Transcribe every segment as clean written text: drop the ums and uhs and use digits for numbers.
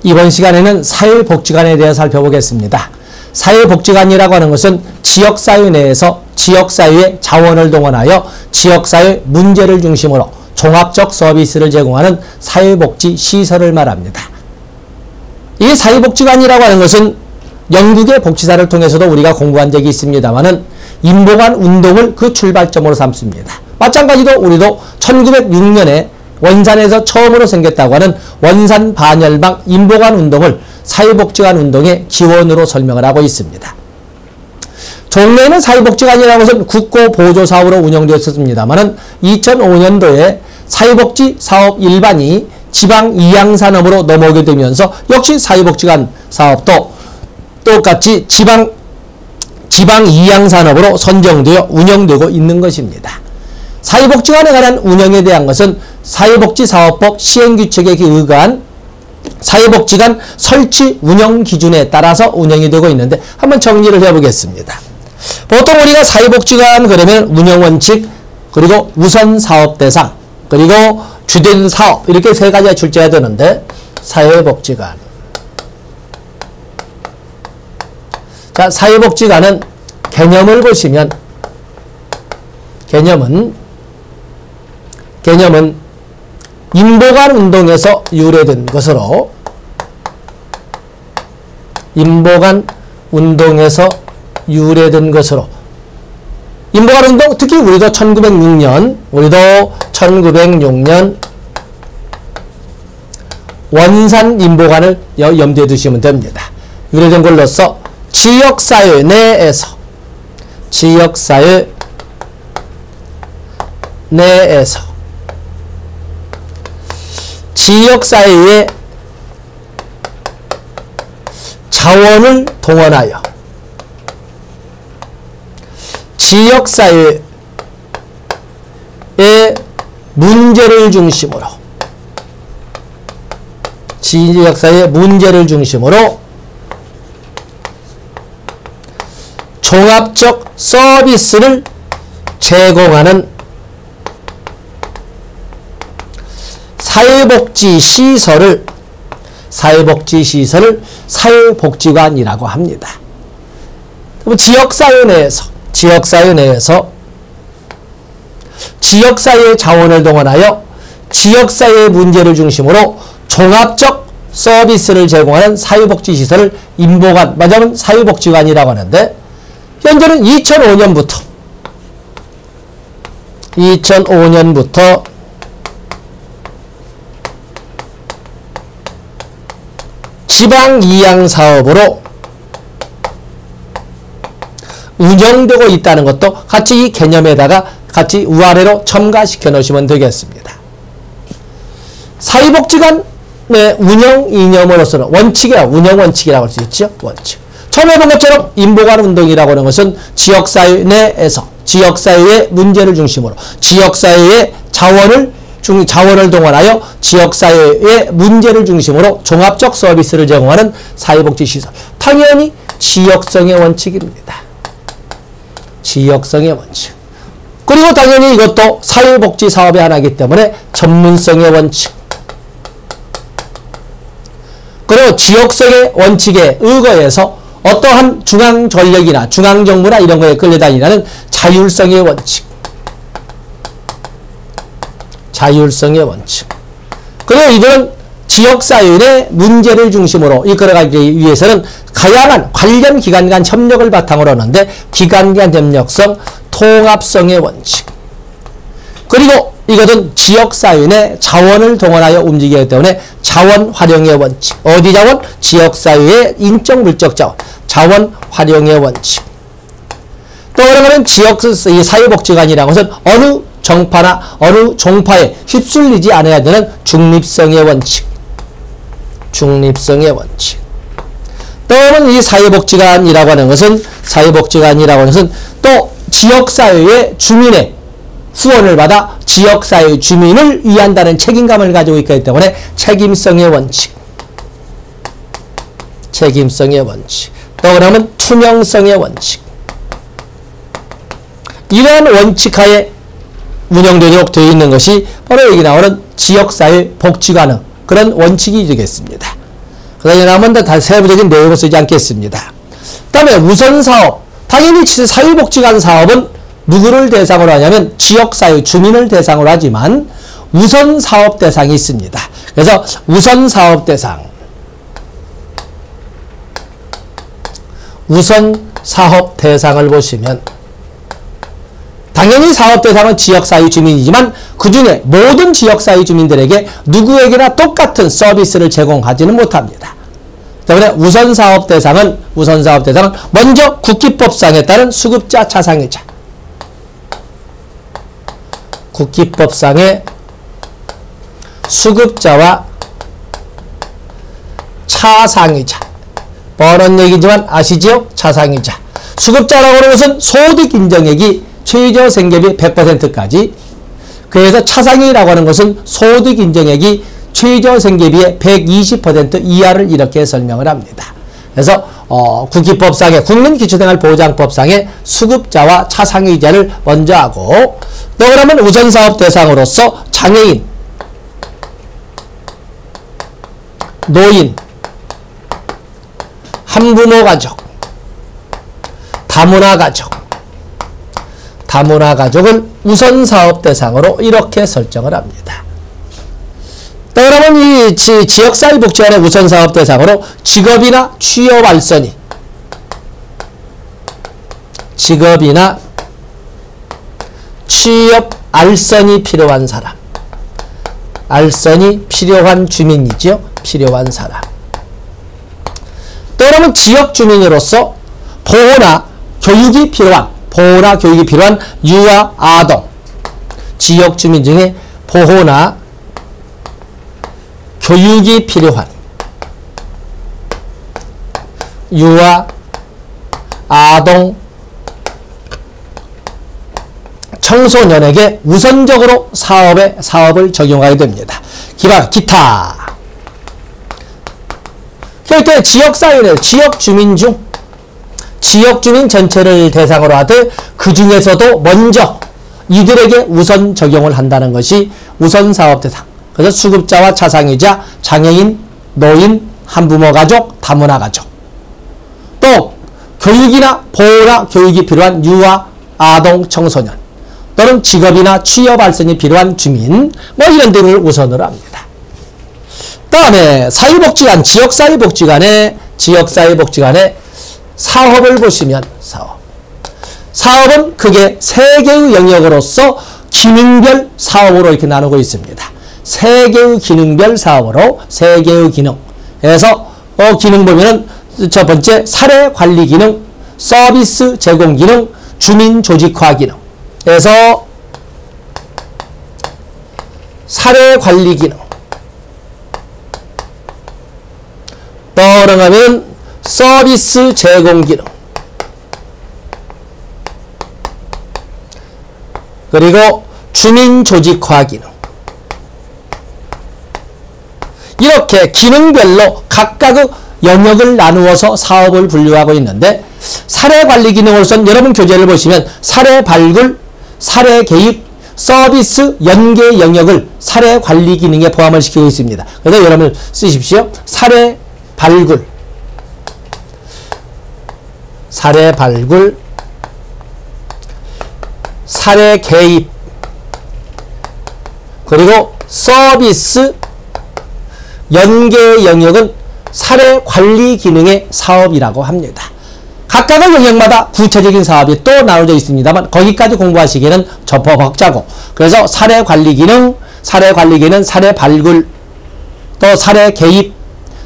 이번 시간에는 사회복지관에 대해 살펴보겠습니다. 사회복지관이라고 하는 것은 지역사회 내에서 지역사회의 자원을 동원하여 지역사회 문제를 중심으로 종합적 서비스를 제공하는 사회복지 시설을 말합니다. 이 사회복지관이라고 하는 것은 영국의 복지사를 통해서도 우리가 공부한 적이 있습니다만은 인보관 운동을 그 출발점으로 삼습니다. 마찬가지로 우리도 1906년에 원산에서 처음으로 생겼다고 하는 원산 반열방 인보관 운동을 사회복지관 운동의 기원으로 설명을 하고 있습니다. 종래에는 사회복지관이라는 것은 국고보조사업으로 운영되었습니다만 2005년도에 사회복지 사업 일반이 지방 이양산업으로 넘어오게 되면서 역시 사회복지관 사업도 똑같이 지방 이양산업으로 선정되어 운영되고 있는 것입니다. 사회복지관에 관한 운영에 대한 것은 사회복지사업법 시행규칙에 의거한 사회복지관 설치 운영 기준에 따라서 운영이 되고 있는데 한번 정리를 해보겠습니다. 보통 우리가 사회복지관 그러면 운영원칙, 그리고 우선사업대상, 그리고 주된 사업 이렇게 세 가지가 출제해야 되는데 사회복지관. 자, 사회복지관은 개념을 보시면 개념은 인보관 운동에서 유래된 것으로 인보관 운동에서 유래된 것으로 인보관 운동 특히 우리도 1906년 원산 인보관을 염두에 두시면 됩니다. 유래된 걸로서 지역사회 내에서 지역사회의 자원을 동원하여 지역사회의 문제를 중심으로 종합적 서비스를 제공하는 사회복지시설을 사회복지관이라고 합니다. 그럼 지역사회 내에서 지역사회의 자원을 동원하여 지역사회의 문제를 중심으로 종합적 서비스를 제공하는 사회복지시설을 인보관, 맞으면 사회복지관이라고 하는데 현재는 2005년부터 지방이양사업으로 운영되고 있다는 것도 같이 이 개념에다가 같이 위아래로 첨가시켜 놓으시면 되겠습니다. 사회복지관의 운영 이념으로서는 운영원칙이라고 할 수 있죠. 원칙. 처음에 본 것처럼 인보관 운동이라고 하는 것은 지역사회 내에서 지역사회의 문제를 중심으로 지역사회의 자원을 동원하여 지역사회의 문제를 중심으로 종합적 서비스를 제공하는 사회복지시설. 당연히 지역성의 원칙입니다. 지역성의 원칙. 그리고 당연히 이것도 사회복지 사업의 하나이기 때문에 전문성의 원칙. 그리고 지역성의 원칙에 의거해서 어떠한 중앙전력이나 중앙정부나 이런 거에 끌려다니는 자율성의 원칙. 그리고 이들은 지역사회의 문제를 중심으로 이끌어가기 위해서는 다양한 관련 기관 간 협력을 바탕으로 하는데 기관 간 협력성, 통합성의 원칙. 그리고 이것은 지역사회 내 자원을 동원하여 움직이기 때문에 자원 활용의 원칙. 어디 자원? 지역사회의 인적 물적 자원 활용의 원칙. 또 그러면 이 사회복지관이라는 것은 어느 정파나 어느 종파에 휩쓸리지 않아야 되는 중립성의 원칙. 또는 이 사회복지관이라고 하는 것은 또 지역사회의 주민의 후원을 받아 지역사회 주민을 위한다는 책임감을 가지고 있기 때문에 책임성의 원칙. 또 그러면 투명성의 원칙. 이러한 원칙하에 운영되도록 되어 있는 것이 바로 여기 나오는 지역사회 복지관의 그런 원칙이 되겠습니다. 그다음에 한번 더 세부적인 내용을 쓰지 않겠습니다. 그다음에 우선사업. 당연히 사회복지관 사업은 누구를 대상으로 하냐면 지역사회 주민을 대상으로 하지만 우선사업 대상이 있습니다. 그래서 우선사업 대상. 우선사업 대상을 보시면 당연히 사업 대상은 지역사회 주민이지만 그 중에 모든 지역사회 주민들에게 누구에게나 똑같은 서비스를 제공하지는 못합니다. 때문에 우선사업 대상은 먼저 국기법상에 따른 수급자 차상위자. 국기법상의 수급자와 차상위자. 뻔한 얘기지만 아시죠? 차상위자. 수급자라고 하는 것은 소득 인정액이 최저생계비 100%까지, 그래서 차상위라고 하는 것은 소득 인정액이 최저생계비의 120% 이하를 이렇게 설명을 합니다. 그래서 국기법상의 국민기초생활보장법상의 수급자와 차상위자를 먼저 하고, 또 그러면 우선사업 대상으로서 장애인, 노인, 한부모 가족, 다문화 가족을 우선사업 대상으로 이렇게 설정을 합니다. 또 그러면 이 지역사회복지관의 우선사업 대상으로 직업이나 취업 알선이 필요한 사람. 알선이 필요한 주민이죠. 필요한 사람. 또 그러면 지역 주민으로서 보호나 교육이 필요한 유아, 아동. 지역 주민 중에 보호나 교육이 필요한 유아, 아동, 청소년에게 우선적으로 사업을 적용하게 됩니다. 기타. 그럴 지역사회는 지역주민 전체를 대상으로 하되 그 중에서도 먼저 이들에게 우선 적용을 한다는 것이 우선사업 대상. 그래서 수급자와 차상위자, 장애인, 노인, 한부모 가족, 다문화 가족. 또 교육이나 보호나 교육이 필요한 유아, 아동, 청소년. 또는 직업이나 취업 알선이 필요한 주민. 이런 데를 우선으로 합니다. 다음에 사회복지관, 지역사회복지관의 사업을 보시면 사업은 크게 3개의 영역으로서 기능별 사업으로 이렇게 나누고 있습니다. 3개의 기능별 사업으로 3개의 기능. 그래서 기능 보면은 첫 번째 사례 관리 기능, 서비스 제공 기능, 주민 조직화 기능. 그래서 사례 관리 기능. 떠오르면 서비스 제공 기능. 그리고 주민 조직화 기능. 이렇게 기능별로 각각의 영역을 나누어서 사업을 분류하고 있는데, 사례 관리 기능으로서는 여러분 교재를 보시면 사례 발굴, 사례 개입, 서비스 연계 영역을 사례 관리 기능에 포함을 시키고 있습니다. 그래서 여러분 쓰십시오. 사례 발굴, 사례 개입, 그리고 서비스 연계 영역은 사례 관리 기능의 사업이라고 합니다. 각각의 영역마다 구체적인 사업이 또 나눠져 있습니다만 거기까지 공부하시기에는 좁아 벅차고, 그래서 사례 관리 기능, 사례 발굴, 또 사례 개입,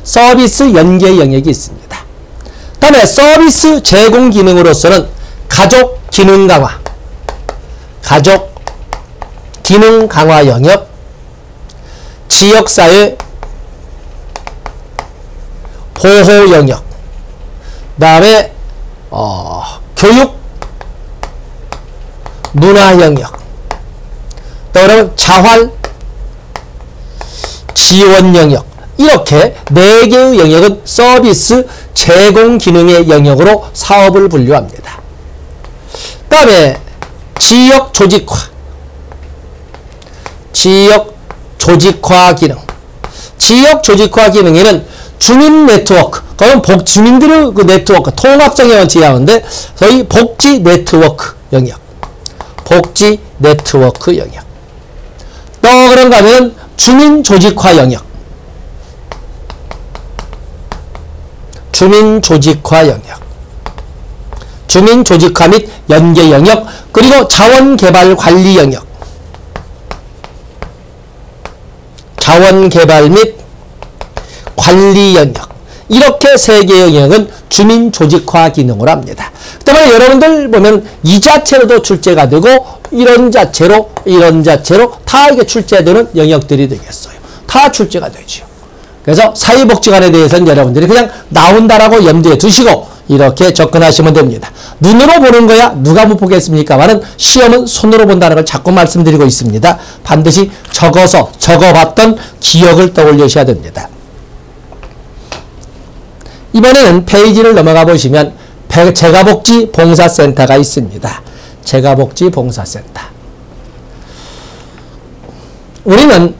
서비스 연계 영역이 있습니다. 다음에 서비스 제공 기능으로서는 가족 기능 강화 영역, 지역사회 보호 영역, 그 다음에 교육 문화 영역, 또 그러면 자활 지원 영역. 이렇게 4개의 영역은 서비스 제공 기능의 영역으로 사업을 분류합니다. 그 다음에 지역 조직화 기능. 지역 조직화 기능에는 주민 네트워크, 그건 주민들의 그 네트워크, 통합성의 원칙이 나오는데, 소위 복지 네트워크 영역. 복지 네트워크 영역. 또 그런가 하면 주민 조직화 영역. 주민 조직화 영역. 주민 조직화 및 연계 영역, 그리고 자원개발 관리 영역. 자원개발 및 관리 영역. 이렇게 세 개의 영역은 주민 조직화 기능으로 합니다. 그 때문에 여러분들 보면 이 자체로도 출제가 되고 이런 자체로 다 이게 출제되는 영역들이 되겠어요. 다 출제가 되죠. 그래서 사회복지관에 대해서는 여러분들이 그냥 나온다라고 염두에 두시고 이렇게 접근하시면 됩니다. 눈으로 보는 거야 누가 못 보겠습니까만은 시험은 손으로 본다는 걸 자꾸 말씀드리고 있습니다. 반드시 적어봤던 기억을 떠올리셔야 됩니다. 이번에는 페이지를 넘어가 보시면 재가복지봉사센터가 있습니다. 재가복지봉사센터. 우리는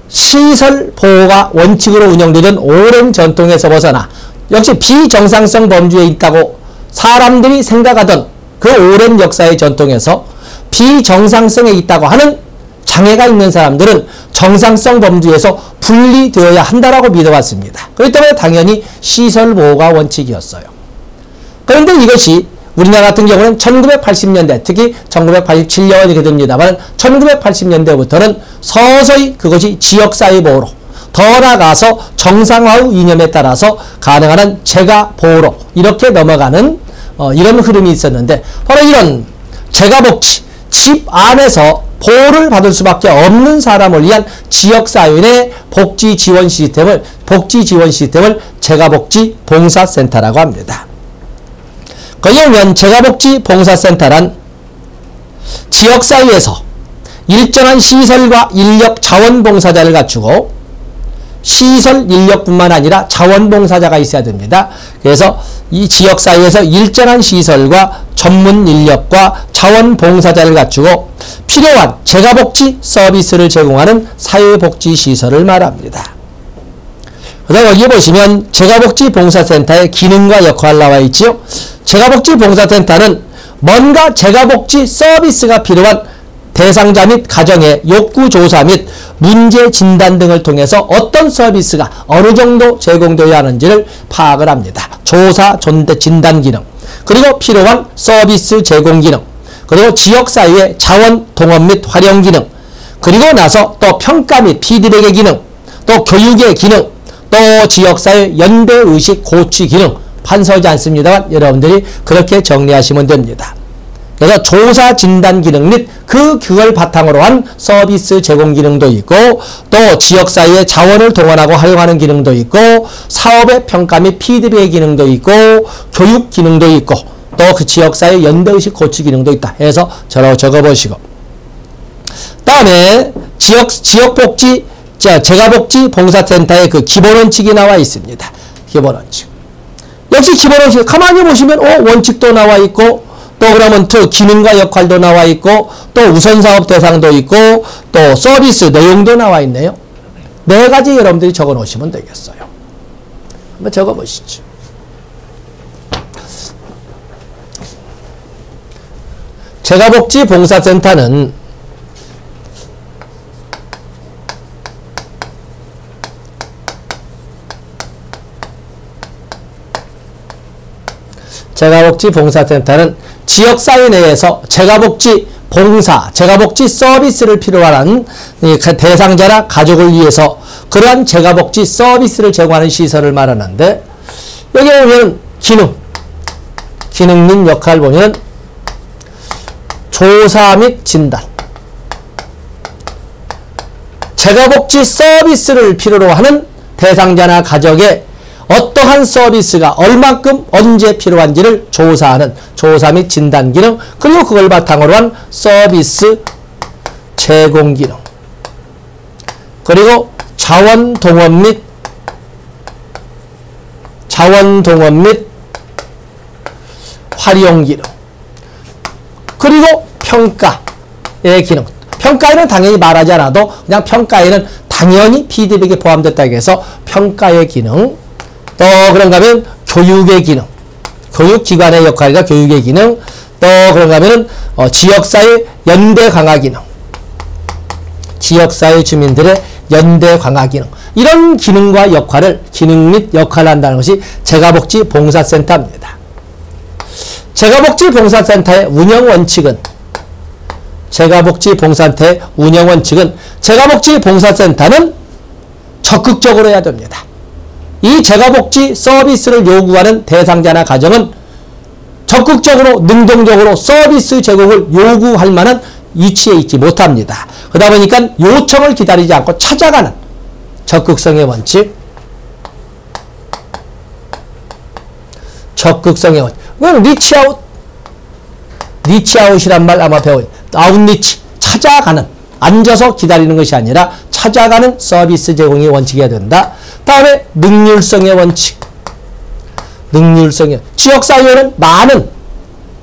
시설 보호가 원칙으로 운영되던 오랜 전통에서 벗어나 역시 비정상성 범주에 있다고 사람들이 생각하던 그 오랜 역사의 전통에서 비정상성에 있다고 하는 장애가 있는 사람들은 정상성 범주에서 분리되어야 한다라고 믿어왔습니다. 그렇기 때문에 당연히 시설 보호가 원칙이었어요. 그런데 이것이 우리나라 같은 경우는 1980년대, 특히 1987년이 이렇게 됩니다만 1980년대부터는 서서히 그것이 지역사회보호로 더 나아가서 정상화의 이념에 따라서 가능한 한 재가보호로 이렇게 넘어가는 이런 흐름이 있었는데 바로 이런 재가복지, 집 안에서 보호를 받을 수밖에 없는 사람을 위한 지역사회의 복지지원 시스템을 재가복지봉사센터라고 합니다. 거기에 보면 재가복지봉사센터란 지역사회에서 일정한 시설과 인력, 자원봉사자를 갖추고 시설 인력뿐만 아니라 자원봉사자가 있어야 됩니다. 그래서 이 지역사회에서 일정한 시설과 전문 인력과 자원봉사자를 갖추고 필요한 재가복지 서비스를 제공하는 사회복지시설을 말합니다. 그다음 여기 보시면 재가복지봉사센터의 기능과 역할 나와 있지요. 재가복지봉사센터는 뭔가 재가복지 서비스가 필요한 대상자 및 가정의 욕구조사 및 문제 진단 등을 통해서 어떤 서비스가 어느 정도 제공되어야 하는지를 파악을 합니다. 조사, 진단 기능, 그리고 필요한 서비스 제공 기능, 그리고 지역사회의 자원 동원 및 활용 기능, 그리고 나서 또 평가 및 피드백의 기능, 또 교육의 기능, 또 지역사회 연대의식 고취 기능, 판서지 않습니다만 여러분들이 그렇게 정리하시면 됩니다. 그래서 조사 진단 기능 및 그걸 바탕으로 한 서비스 제공 기능도 있고 또 지역사회의 자원을 동원하고 활용하는 기능도 있고 사업의 평가 및 피드백 기능도 있고 교육 기능도 있고 또 그 지역사회 연대의식 고취 기능도 있다 해서 적어보시고 다음에 지역복지 재가복지봉사센터의 그 기본원칙이 나와 있습니다. 기본원칙. 역시 기본원칙 가만히 보시면 원칙도 나와 있고 또 그러면 또 기능과 역할도 나와 있고 또 우선사업 대상도 있고 또 서비스 내용도 나와 있네요. 네 가지 여러분들이 적어 놓으시면 되겠어요. 한번 적어 보시죠. 재가복지봉사센터는 재가복지봉사센터는 지역사회 내에서 재가복지 서비스를 필요한 대상자나 가족을 위해서 그러한 재가복지 서비스를 제공하는 시설을 말하는데 여기 보면 기능 및 역할 보면 조사 및 진단 재가복지 서비스를 필요로 하는 대상자나 가족의 어떠한 서비스가 얼만큼 언제 필요한지를 조사하는 조사 및 진단 기능 그리고 그걸 바탕으로 한 서비스 제공 기능 그리고 자원 동원 및 활용 기능 그리고 평가의 기능 평가에는 당연히 말하지 않아도 그냥 평가에는 당연히 피드백이 포함됐다고 해서 평가의 기능 또 그런가 하면 교육의 기능, 교육기관의 역할이다. 교육의 기능. 또 그런가 하면 지역사회 연대 강화 기능, 지역사회 주민들의 연대 강화 기능, 이런 기능과 역할을, 기능 및 역할을 한다는 것이 재가복지봉사센터입니다. 재가복지봉사센터의 운영 원칙은, 재가복지봉사센터의 운영 원칙은 재가복지봉사센터는 적극적으로 해야 됩니다. 이 재가복지 서비스를 요구하는 대상자나 가정은 적극적으로, 능동적으로 서비스 제공을 요구할 만한 위치에 있지 못합니다. 그러다 보니까 요청을 기다리지 않고 찾아가는 적극성의 원칙, 적극성의 원칙. 그럼 리치아웃, 리치아웃이란 말 아마 배워요. 아웃리치, 찾아가는, 앉아서 기다리는 것이 아니라 찾아가는 서비스 제공이 원칙이어야 된다. 다음에 능률성의 원칙, 능률성의, 지역사회에는 많은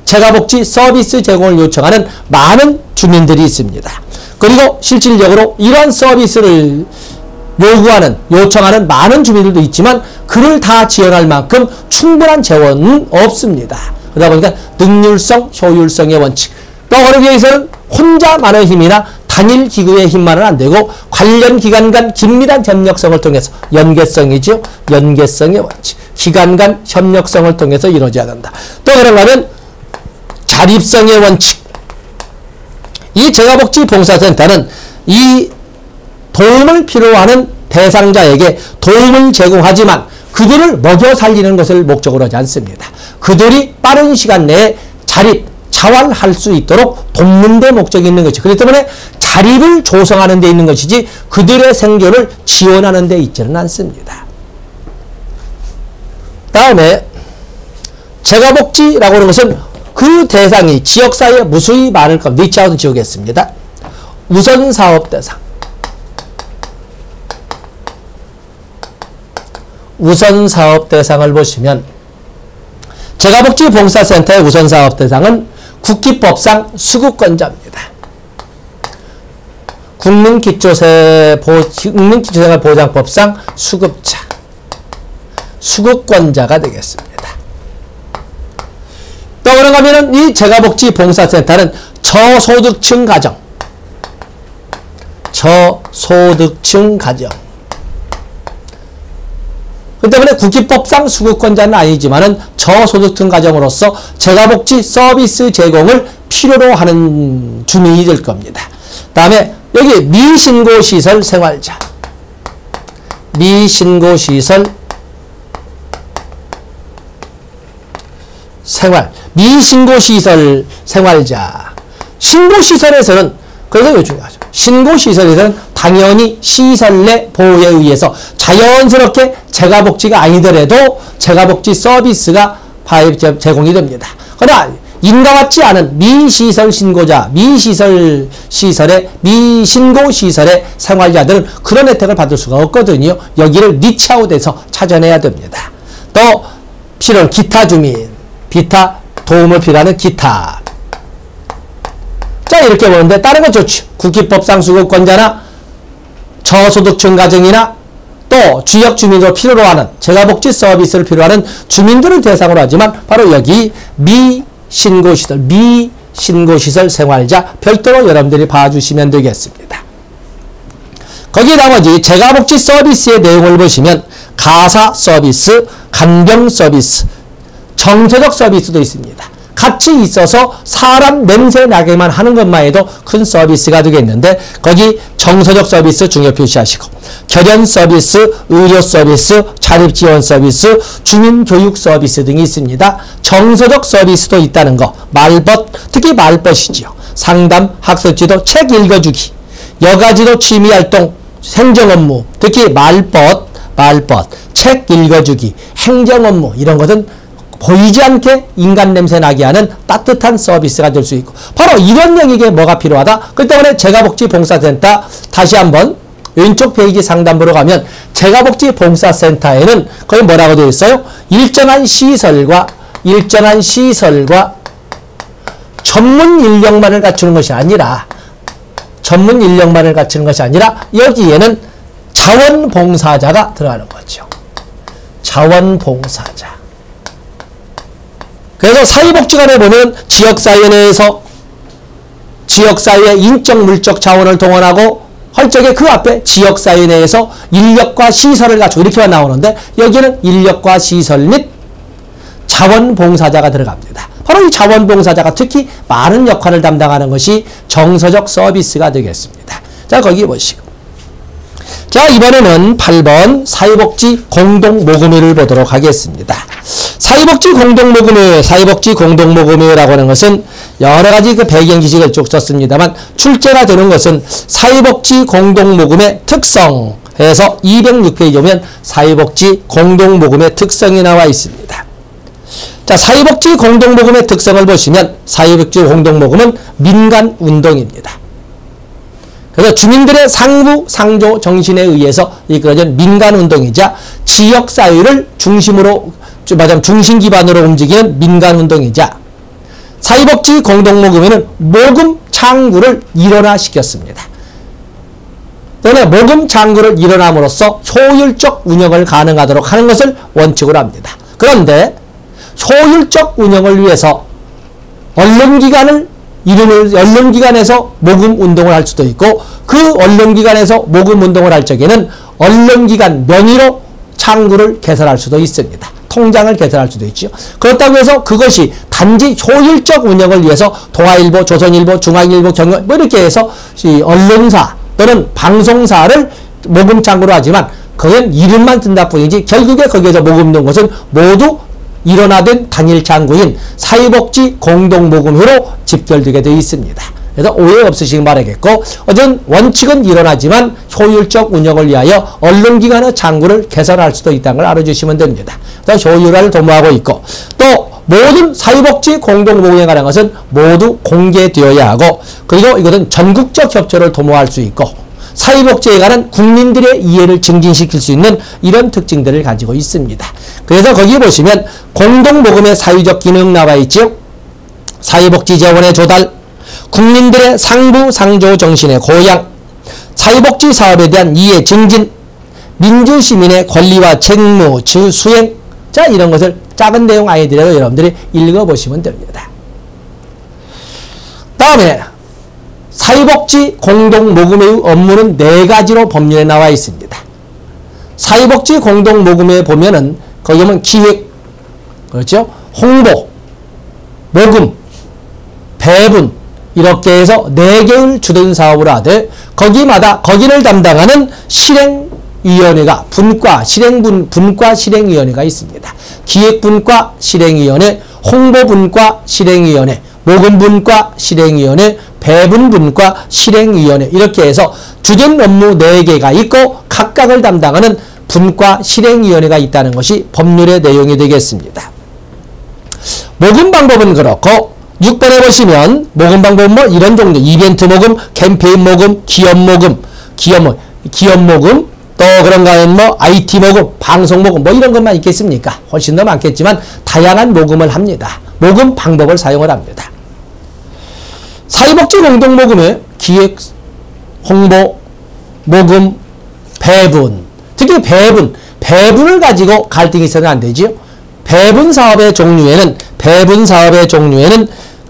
재가복지 서비스 제공을 요청하는 많은 주민들이 있습니다. 그리고 실질적으로 이러한 서비스를 요구하는, 요청하는 많은 주민들도 있지만 그를 다 지원할 만큼 충분한 재원은 없습니다. 그러다 보니까 능률성, 효율성의 원칙. 또 그러기 위해서는 혼자만의 힘이나 단일 기구의 힘만은 안 되고 관련 기관 간 긴밀한 협력성을 통해서, 연계성이죠. 연계성의 원칙. 기관 간 협력성을 통해서 이루어져야 된다. 또 그런가 하면 자립성의 원칙. 이 재가복지봉사센터는 이 도움을 필요하는 대상자에게 도움을 제공하지만 그들을 먹여 살리는 것을 목적으로 하지 않습니다. 그들이 빠른 시간 내에 자립, 자활할 수 있도록 돕는 데 목적이 있는 것이죠. 그렇기 때문에 자립을 조성하는 데 있는 것이지 그들의 생존을 지원하는 데 있지는 않습니다. 다음에 재가복지라고 하는 것은 그 대상이 지역사회에 무수히 많을 겁니다. 리치아웃은 지우겠습니다. 우선사업 대상, 우선사업 대상을 보시면 재가복지봉사센터의 우선사업 대상은 국기법상 수급권자입니다. 국민기초생활보장법상 수급자, 수급권자가 되겠습니다. 또 그런가 하면 이 재가복지봉사센터는 저소득층 가정, 저소득층 가정. 그 때문에 국기법상 수급권자는 아니지만은 저소득층 가정으로서 재가복지 서비스 제공을 필요로 하는 주민이 될 겁니다. 다음에 여기 미신고시설 생활자, 미신고시설 생활, 미신고시설 생활자. 신고시설에서는, 그래서 이거 중요하죠. 신고시설에서는 당연히 시설 내 보호에 의해서 자연스럽게 재가복지가 아니더라도 재가복지 서비스가 제공이 됩니다. 그러나 인가받지 않은 미시설 신고자, 미신고시설의 생활자들은 그런 혜택을 받을 수가 없거든요. 여기를 리치아웃해서 찾아내야 됩니다. 또 필요한 기타 주민, 기타 도움을 필요하는 기타. 자, 이렇게 보는데 다른 건 좋죠. 국기법상 수급권자나 저소득층 가정이나 또 지역 주민으로 필요로 하는 재가복지 서비스를 필요하는 주민들을 대상으로 하지만 바로 여기 미신고시설, 미신고시설 생활자 별도로 여러분들이 봐주시면 되겠습니다. 거기 나머지 재가복지 서비스의 내용을 보시면 가사 서비스, 간병 서비스, 정서적 서비스도 있습니다. 같이 있어서 사람 냄새 나게만 하는 것만 해도 큰 서비스가 되겠는데 거기 정서적 서비스 중요 표시하시고 결연 서비스, 의료 서비스, 자립지원 서비스, 주민교육 서비스 등이 있습니다. 정서적 서비스도 있다는 거, 말벗, 특히 말벗이지요. 상담, 학습지도, 책 읽어주기, 여가지도 취미활동, 행정업무, 특히 말벗, 책 읽어주기, 행정업무 이런 것은 보이지 않게 인간 냄새 나게 하는 따뜻한 서비스가 될 수 있고 바로 이런 영역에 뭐가 필요하다? 그 때문에 재가복지봉사센터 다시 한번 왼쪽 페이지 상단부로 가면 재가복지봉사센터에는 거기 뭐라고 되어 있어요? 일정한 시설과 전문 인력만을 갖추는 것이 아니라 여기에는 자원봉사자가 들어가는 거죠. 자원봉사자. 그래서 사회복지관에 보면 지역사회 내에서 지역사회의 인적 물적 자원을 동원하고 할 적에 그 앞에 지역사회 내에서 인력과 시설을 갖추고 이렇게만 나오는데 여기는 인력과 시설 및 자원봉사자가 들어갑니다. 바로 이 자원봉사자가 특히 많은 역할을 담당하는 것이 정서적 서비스가 되겠습니다. 자, 거기 보시고. 자, 이번에는 8번 사회복지 공동모금회를 보도록 하겠습니다. 사회복지 공동모금회라고 하는 것은 여러 가지 그 배경 지식을 쭉 썼습니다만 출제가 되는 것은 사회복지 공동모금의 특성에서 206페이지 보면 사회복지 공동모금의 특성이 나와 있습니다. 자, 사회복지 공동모금의 특성을 보시면 사회복지 공동모금은 민간운동입니다. 그래서 주민들의 상부 상조 정신에 의해서 이끌어진 민간운동이자 지역사회를 중심으로 말하자면 중심 기반으로 움직이는 민간운동이자 사회복지 공동모금회는 모금 창구를 일원화시켰습니다. 또는 모금 창구를 일원함으로써 효율적 운영을 가능하도록 하는 것을 원칙으로 합니다. 그런데 효율적 운영을 위해서 언론기관에서 모금운동을 할 수도 있고 그 언론기관에서 모금운동을 할 적에는 언론기관 명의로 창구를 개설할 수도 있습니다. 통장을 개설할 수도 있죠. 그렇다고 해서 그것이 단지 효율적 운영을 위해서 동아일보, 조선일보, 중앙일보, 경영 뭐 이렇게 해서 이 언론사 또는 방송사를 모금 창구로 하지만 그건 이름만 든다 뿐이지 결국에 거기에서 모금된 것은 모두 일원화된 단일 창구인 사회복지 공동모금회로 집결되게 되어 있습니다. 그래서 오해 없으시기 바라겠고 어쨌든 원칙은 일어나지만 효율적 운영을 위하여 언론기관의 창구를 개설할 수도 있다는 걸 알아주시면 됩니다. 그래서 효율화를 도모하고 있고 또 모든 사회복지 공동모금에 관한 것은 모두 공개되어야 하고 그리고 이것은 전국적 협조를 도모할 수 있고 사회복지에 관한 국민들의 이해를 증진시킬 수 있는 이런 특징들을 가지고 있습니다. 그래서 거기 보시면 공동모금의 사회적 기능 나와 있죠. 사회복지 재원의 조달, 국민들의 상부 상조 정신의 고양, 사회복지 사업에 대한 이해 증진, 민주시민의 권리와 책무 수행, 자 이런 것을 작은 내용 아이들에도 여러분들이 읽어보시면 됩니다. 다음에 사회복지 공동모금회의 업무는 4가지로 법률에 나와 있습니다. 사회복지 공동모금회에 보면은 거기 보면 기획, 그렇죠? 홍보, 모금, 배분 이렇게 해서 4개의 주된 사업을 하되 거기를 담당하는 실행위원회가 분과 실행위원회가 있습니다. 기획분과 실행위원회, 홍보분과 실행위원회, 모금분과 실행위원회, 배분분과 실행위원회 이렇게 해서 주된 업무 4개가 있고 각각을 담당하는 분과 실행위원회가 있다는 것이 법률의 내용이 되겠습니다. 모금 방법은 그렇고 6번에 보시면 모금 방법은 뭐 이런 종류 이벤트 모금, 캠페인 모금, 기업 모금, 또 그런가 하면 뭐 IT 모금, 방송 모금 뭐 이런 것만 있겠습니까? 훨씬 더 많겠지만 다양한 모금을 합니다. 모금 방법을 사용을 합니다. 사회복지 공동모금의 기획, 홍보, 모금, 배분 특히 배분을 가지고 갈등이 있어서는 안 되지요. 배분 사업의 종류에는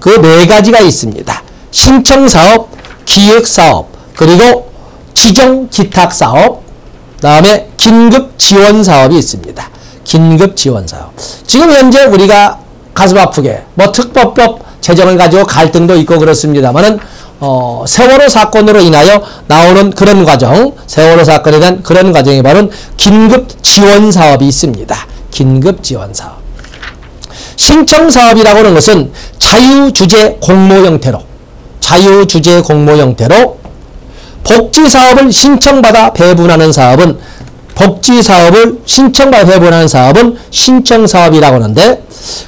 그 4가지가 있습니다. 신청사업, 기획사업, 그리고 지정기탁사업, 그 다음에 긴급지원사업이 있습니다. 긴급지원사업. 지금 현재 우리가 가슴 아프게 뭐 특법법 제정을 가지고 갈등도 있고 그렇습니다만은 세월호 사건으로 인하여 나오는 그런 과정, 세월호 사건에 대한 그런 과정이 바로 긴급지원사업이 있습니다. 긴급지원사업. 신청사업이라고 하는 것은 자유주제 공모 형태로 복지사업을 신청받아 배분하는 사업은 신청사업이라고 하는데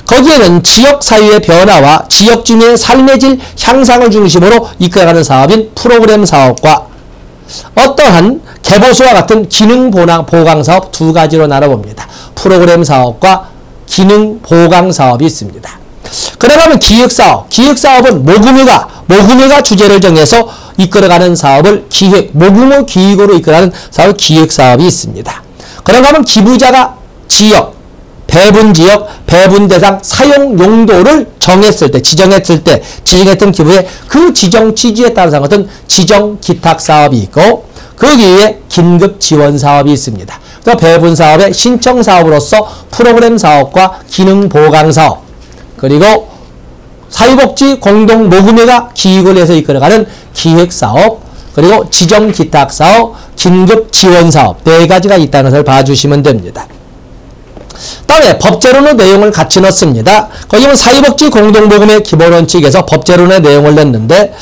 거기에는 지역사회의 변화와 지역주민의 삶의 질 향상을 중심으로 이끌어가는 사업인 프로그램 사업과 어떠한 개보수와 같은 기능 보강 사업 2가지로 나눠봅니다. 프로그램 사업과 기능 보강 사업이 있습니다. 그러면 기획사업은 모금회가 주제를 정해서 이끌어가는 사업을 모금의 기획으로 이끌어가는 사업을 기획사업이 있습니다. 그런가 하면 기부자가 지역, 배분지역, 배분대상, 사용용도를 정했을 때, 지정했을 때, 지정했던 기부에 그 지정 취지에 따라서 한 것은 지정기탁사업이 있고, 거기에 긴급지원사업이 있습니다. 그래서 배분사업의 신청사업으로서 프로그램사업과 기능보강사업, 그리고 사회복지 공동모금회가 기획을 해서 이끌어가는 기획사업, 그리고 지정기탁사업, 긴급지원사업 4가지가 있다는 것을 봐주시면 됩니다. 다음에 법제론의 내용을 같이 넣습니다. 거기 보면 사회복지 공동모금의 기본원칙에서 법제론의 내용을 냈는데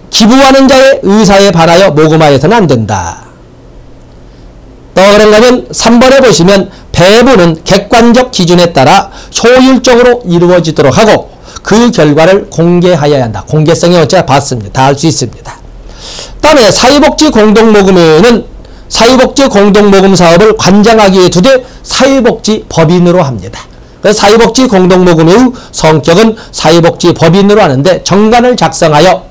기부하는 자의 의사에 반하여 모금하여서는 안 된다. 또 그런가 하면 3번에 보시면 배분은 객관적 기준에 따라 효율적으로 이루어지도록 하고 그 결과를 공개하여야 한다. 공개성의 원칙을 봤습니다. 다 알 수 있습니다. 다음에 사회복지 공동모금회는 사회복지 공동모금 사업을 관장하기 위해 두되 사회복지 법인으로 합니다. 그래서 사회복지 공동모금회의 성격은 사회복지 법인으로 하는데 정관을 작성하여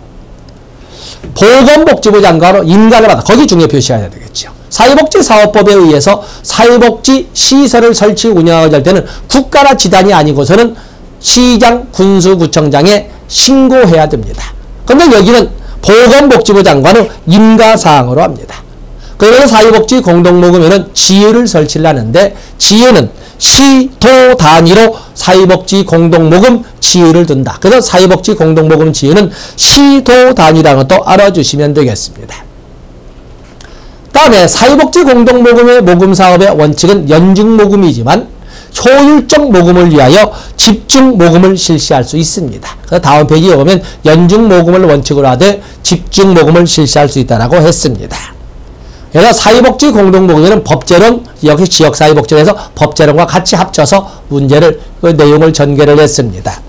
보건복지부 장관으로 인가를 받아 거기 중요 표시해야 되겠죠. 사회복지사업법에 의해서 사회복지 시설을 설치 운영하게 될 때는 국가나 지단이 아니고서는 시장, 군수구청장에 신고해야 됩니다. 그런데 여기는 보건복지부 장관의 인가사항으로 합니다. 그래서 사회복지 공동모금회는 지회를 설치를 하는데 지회는 시도 단위로 사회복지 공동모금 지회를 둔다. 그래서 사회복지 공동모금 지회는 시도 단위라는 것도 알아주시면 되겠습니다. 다음에 사회복지 공동모금의 모금사업의 원칙은 연중모금이지만 효율적 모금을 위하여 집중모금을 실시할 수 있습니다. 그래서 다음 페이지에 보면 연중모금을 원칙으로 하되 집중모금을 실시할 수 있다고 했습니다. 그래서 사회복지 공동모금회는 법제론, 역시 지역사회복지론에서 법제론과 같이 합쳐서 문제를, 그 내용을 전개를 했습니다.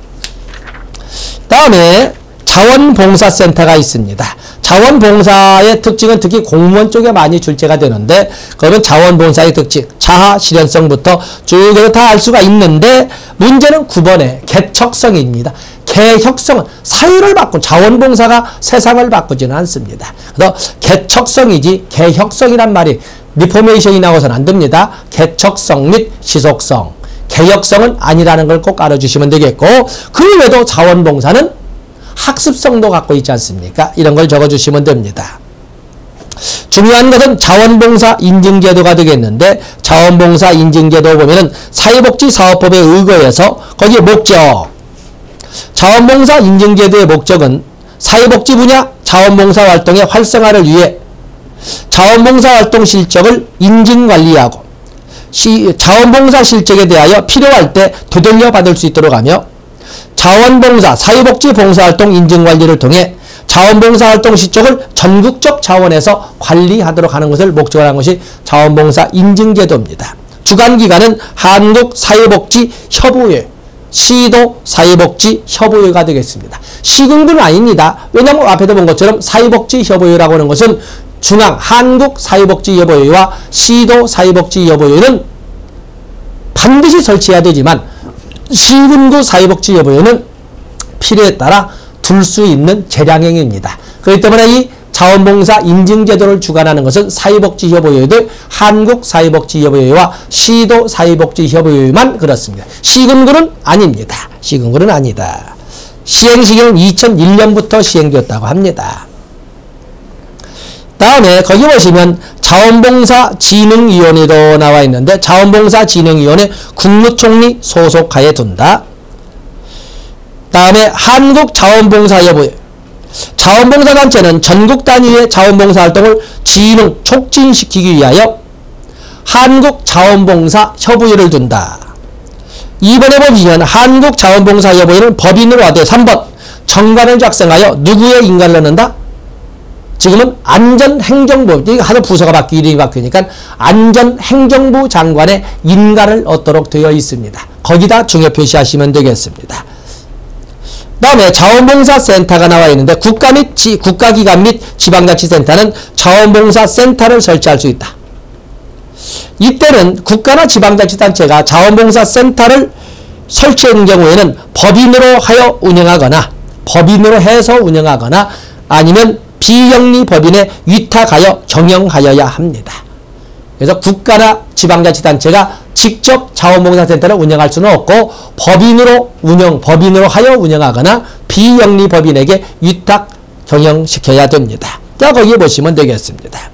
다음에 자원봉사센터가 있습니다. 자원봉사의 특징은 특히 공무원 쪽에 많이 출제가 되는데, 그러면 자원봉사의 특징, 자아 실현성부터 쭉 다 알 수가 있는데, 문제는 9번에 개척성입니다. 개혁성은 사회를 바꾼 자원봉사가 세상을 바꾸지는 않습니다. 그래서 개척성이지 개혁성이란 말이 리포메이션이 나와서는 안 됩니다. 개척성 및 지속성, 개혁성은 아니라는 걸 꼭 알아주시면 되겠고, 그 외에도 자원봉사는 학습성도 갖고 있지 않습니까? 이런 걸 적어주시면 됩니다. 중요한 것은 자원봉사 인증제도가 되겠는데, 자원봉사 인증제도 보면은 사회복지사업법에 의거해서 거기에 목적, 자원봉사 인증제도의 목적은 사회복지 분야 자원봉사 활동의 활성화를 위해 자원봉사 활동 실적을 인증관리하고 자원봉사 실적에 대하여 필요할 때 되돌려 받을 수 있도록 하며 자원봉사, 사회복지 봉사활동 인증관리를 통해 자원봉사 활동 실적을 전국적 차원에서 관리하도록 하는 것을 목적으로 한 것이 자원봉사 인증제도입니다. 주관기관은 한국사회복지협의회, 시도 사회복지협의회가 되겠습니다. 시군구는 아닙니다. 왜냐하면 앞에도 본 것처럼 사회복지협의회라고 하는 것은 중앙 한국사회복지협의회와 시도 사회복지협의회는 반드시 설치해야 되지만 시군구 사회복지협의회는 필요에 따라 둘 수 있는 재량행위입니다. 그렇기 때문에 이 자원봉사 인증제도를 주관하는 것은 사회복지협의회도 한국사회복지협의회와 시도사회복지협의회만 그렇습니다. 시군구는 아닙니다. 시군구는 아니다. 시행시기는 2001년부터 시행되었다고 합니다. 다음에 거기 보시면 자원봉사진흥위원회도 나와 있는데 자원봉사진흥위원회 국무총리 소속하에 둔다. 다음에 한국자원봉사협의회, 자원봉사단체는 전국 단위의 자원봉사활동을 진흥, 촉진시키기 위하여 한국자원봉사협의회를 둔다. 2번에 보시면 한국자원봉사협의회는 법인으로 하되 3번 정관을 작성하여 누구의 인가를 넣는다? 지금은 안전행정부, 하도 부서가 바뀌고 이름이 바뀌니까 안전행정부 장관의 인가를 얻도록 되어 있습니다. 거기다 중요 표시하시면 되겠습니다. 다음에 자원봉사센터가 나와 있는데 국가기관 및 지방자치센터는 자원봉사센터를 설치할 수 있다. 이때는 국가나 지방자치단체가 자원봉사센터를 설치하는 경우에는 법인으로 하여 운영하거나 법인으로 해서 운영하거나 아니면 비영리 법인에 위탁하여 경영하여야 합니다. 그래서 국가나 지방자치단체가 직접 자원봉사센터를 운영할 수는 없고 법인으로 하여 운영하거나 비영리 법인에게 위탁 경영시켜야 됩니다. 자, 거기에 보시면 되겠습니다.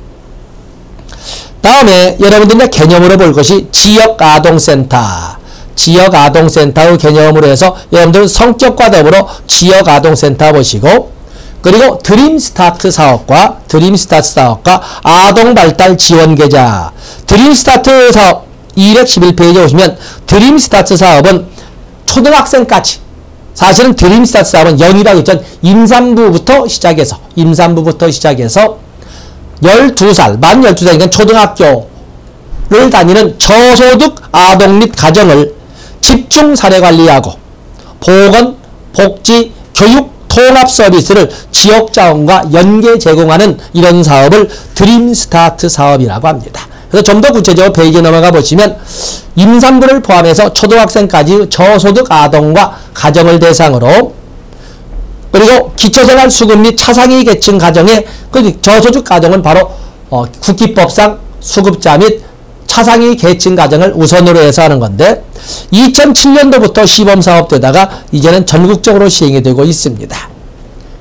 다음에 여러분들의 개념으로 볼 것이 지역아동센터. 지역아동센터의 개념으로 해서 여러분들 성격과 더불어 지역아동센터 보시고, 그리고 드림스타트 사업과 아동발달 지원계좌. 드림스타트 사업 211페이지에 오시면 드림스타트 사업은 초등학생까지, 사실은 드림스타트 사업은 연이라고 했죠. 임산부부터 시작해서 12살, 만 12살이니까 초등학교를 다니는 저소득 아동 및 가정을 집중 사례 관리하고 보건, 복지, 교육, 통합 서비스를 지역 자원과 연계 제공하는 이런 사업을 드림스타트 사업이라고 합니다. 그래서 좀 더 구체적으로 페이지 넘어가 보시면 임산부를 포함해서 초등학생까지 저소득 아동과 가정을 대상으로, 그리고 기초생활 수급 및 차상위 계층 가정의 저소득 가정은 바로 국기법상 수급자 및 차상위 계층 가정을 우선으로 해서 하는 건데, 2007년도부터 시범사업되다가 이제는 전국적으로 시행이 되고 있습니다.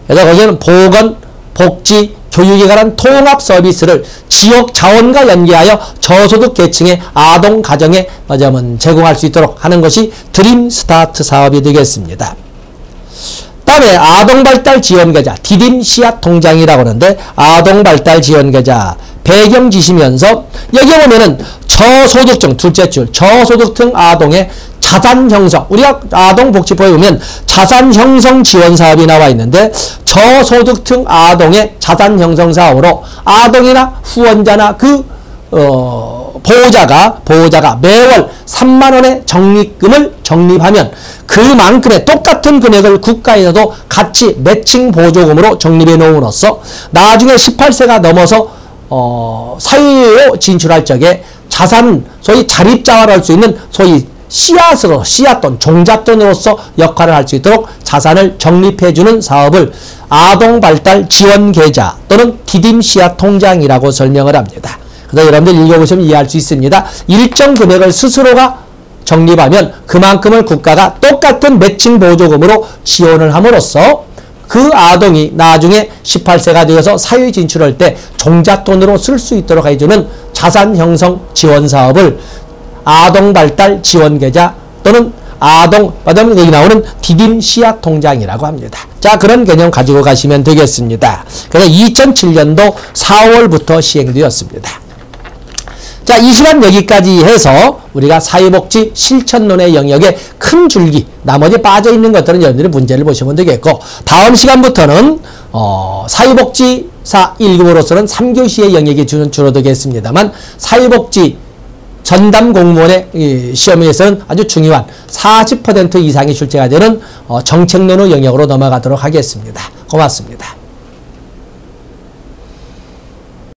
그래서 거기는 보건, 복지, 교육에 관한 통합 서비스를 지역 자원과 연계하여 저소득 계층의 아동 가정에 제공할 수 있도록 하는 것이 드림스타트 사업이 되겠습니다. 다음에 아동발달지원계좌, 디딤씨앗통장이라고 하는데, 아동발달지원계좌 배경 지시면서 여기 보면은 저소득층, 둘째 줄, 저소득층 아동의 자산 형성, 우리가 아동복지법에 보면 자산 형성 지원 사업이 나와 있는데, 저소득층 아동의 자산 형성 사업으로 아동이나 후원자나 그 보호자가 매월 3만원의 적립금을 적립하면 그만큼의 똑같은 금액을 국가에서도 같이 매칭 보조금으로 적립해 놓음으로써 나중에 18세가 넘어서 사회에 진출할 적에 자산, 소위 자립자활할 수 있는 소위 씨앗돈, 종잣돈으로서 역할을 할 수 있도록 자산을 적립해주는 사업을 아동발달지원계좌 또는 디딤씨앗통장이라고 설명을 합니다. 그래서 여러분들 읽어보시면 이해할 수 있습니다. 일정 금액을 스스로가 적립하면 그만큼을 국가가 똑같은 매칭 보조금으로 지원을 함으로써 그 아동이 나중에 18세가 되어서 사회 진출할 때 종잣돈으로 쓸 수 있도록 해주는 자산 형성 지원 사업을 아동발달지원계좌 또는 여기 나오는 디딤씨앗통장이라고 합니다. 자, 그런 개념 가지고 가시면 되겠습니다. 그래서 2007년도 4월부터 시행되었습니다. 자, 이 시간 여기까지 해서 우리가 사회복지 실천론의 영역에 큰 줄기, 나머지 빠져있는 것들은 여러분들이 문제를 보시면 되겠고, 다음 시간부터는 사회복지사 1급으로서는 3교시의 영역이 줄어들겠습니다만 사회복지 전담 공무원의 시험에서는 아주 중요한 40% 이상이 출제가 되는 정책론의 영역으로 넘어가도록 하겠습니다. 고맙습니다.